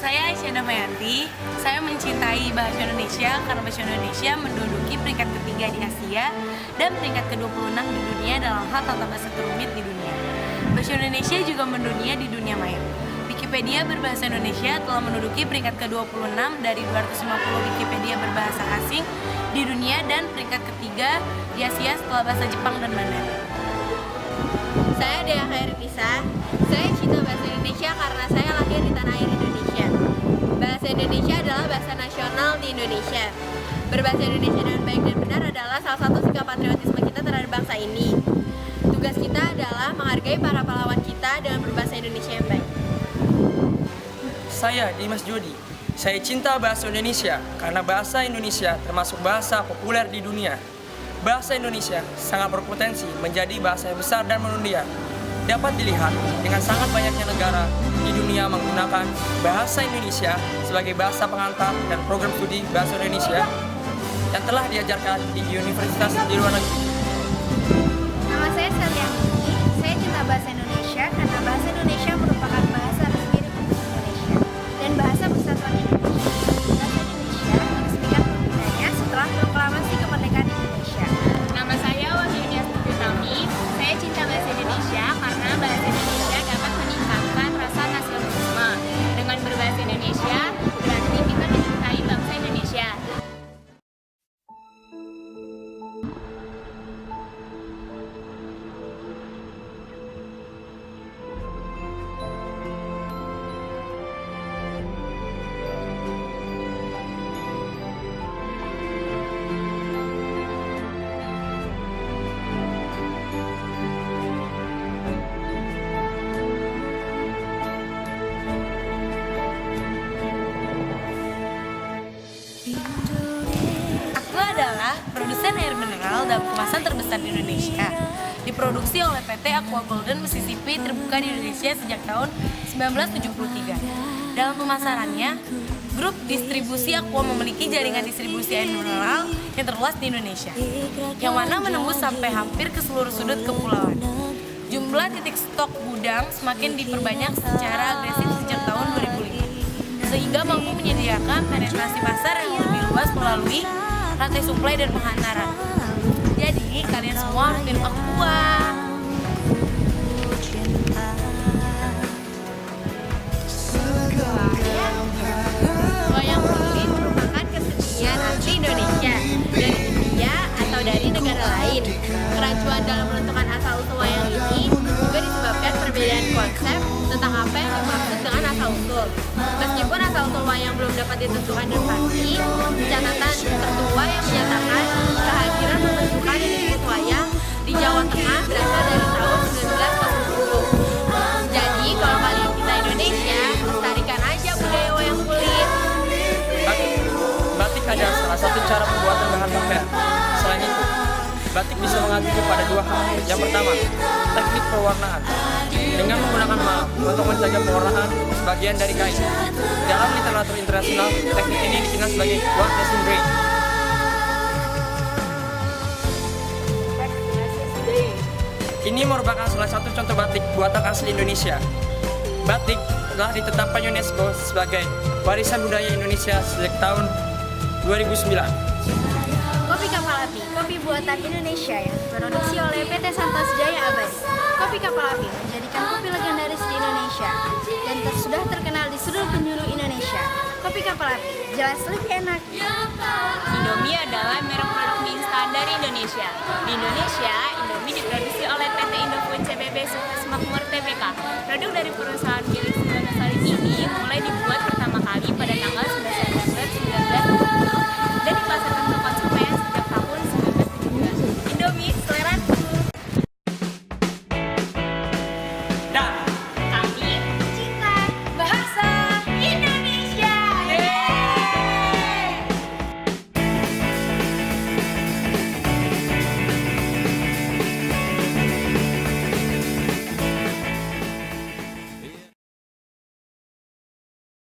saya Aisyah Damayanti. Saya mencintai bahasa Indonesia karena bahasa Indonesia menduduki peringkat ketiga di Asia dan peringkat ke-26 di dunia dalam hal tata bahasa terumit di dunia. Bahasa Indonesia juga mendunia di dunia maya. Wikipedia berbahasa Indonesia telah menduduki peringkat ke-26 dari 250 Wikipedia berbahasa asing di dunia dan peringkat ketiga di Asia setelah bahasa Jepang dan Mandarin. Saya Dea Khairunisa. Saya cinta bahasa Indonesia karena saya lahir di tanah air Indonesia. Bahasa Indonesia adalah bahasa nasional di Indonesia. Berbahasa Indonesia dengan baik dan benar adalah salah satu sikap patriotisme kita terhadap bangsa ini. Tugas kita adalah menghargai para pahlawan kita dengan berbahasa Indonesia yang baik. Saya Dimas Jody. Saya cinta bahasa Indonesia karena bahasa Indonesia termasuk bahasa populer di dunia. Bahasa Indonesia sangat berpotensi menjadi bahasa yang besar dan mendunia. Dapat dilihat dengan sangat banyaknya negara di dunia menggunakan bahasa Indonesia sebagai bahasa pengantar dan program studi bahasa Indonesia yang telah diajarkan di universitas di luar negeri. Nama saya Seliani. Saya cinta bahasa Indonesia karena bahasa Indonesia merupakan bahasa resmi Republik Indonesia dan bahasa persatuan Indonesia. Bahasa Indonesia diresmikan penggunanya setelah proklamasi kemerdekaan Indonesia. Nama saya Wahyuni Astuti Tami. Saya cinta bahasa Indonesia karena bahasa Indonesia dapat meningkatkan rasa nasionalisme. Dengan berbahasa Indonesia, berarti kita mencintai bangsa Indonesia. Aku adalah produsen air mineral dan kemasan terbesar di Indonesia. Diproduksi oleh PT Aqua Golden Mississippi terbuka di Indonesia sejak tahun 1973. Dalam pemasarannya, grup distribusi Aqua memiliki jaringan distribusi air mineral yang terluas di Indonesia, yang mana menembus sampai hampir ke seluruh sudut kepulauan. Jumlah titik stok gudang semakin diperbanyak secara agresif sejak tahun 2005, sehingga mampu menyediakan penetrasi pasar yang lebih luas melalui rantai suplai dan penghantaran. Jadi, kalian semua harus minum Aqua. Wayang kulit merupakan kesenian asli Indonesia dari India atau dari negara lain. Kerancuan dalam menentukan asal-usul wayang ini juga disebabkan perbedaan konsep tentang apa yang dimaksud dengan asal-usul. Meskipun asal-usul wayang belum dapat ditentukan dan pasti, catatan tertua yang menyatakan kehadiran pembentukan yang disebut wayang di Jawa Tengah berasal dari tahun 1940. Jadi, kalau kalian cinta Indonesia, lestarikan aja budaya wayang kulit. Batik adalah salah satu cara pembuatan bahan pakaian. Selain itu, batik bisa mengacu kepada dua hal. Yang pertama, teknik pewarnaan dengan menggunakan malam untuk menjaga pewarnaan sebagian dari kain. Dalam literatur internasional, teknik ini dikenal sebagai warnishing grain. Ini merupakan salah satu contoh batik buatan asli Indonesia. Batik telah ditetapkan UNESCO sebagai warisan budaya Indonesia sejak tahun 2009. Kopi Kapal Api, kopi buatan Indonesia yang diproduksi oleh PT Santos Jaya Abadi. Kopi Kapal Api menjadikan kopi legendaris di Indonesia dan sudah terkenal di seluruh penjuru Indonesia. Kopi Kapal Api jelas lebih enak. Indomie adalah merek produk mie instan dari Indonesia. Di Indonesia, Indomie diproduksi oleh PT Indofood CBB Sukses Makmur Tbk, produk dari perusahaan milik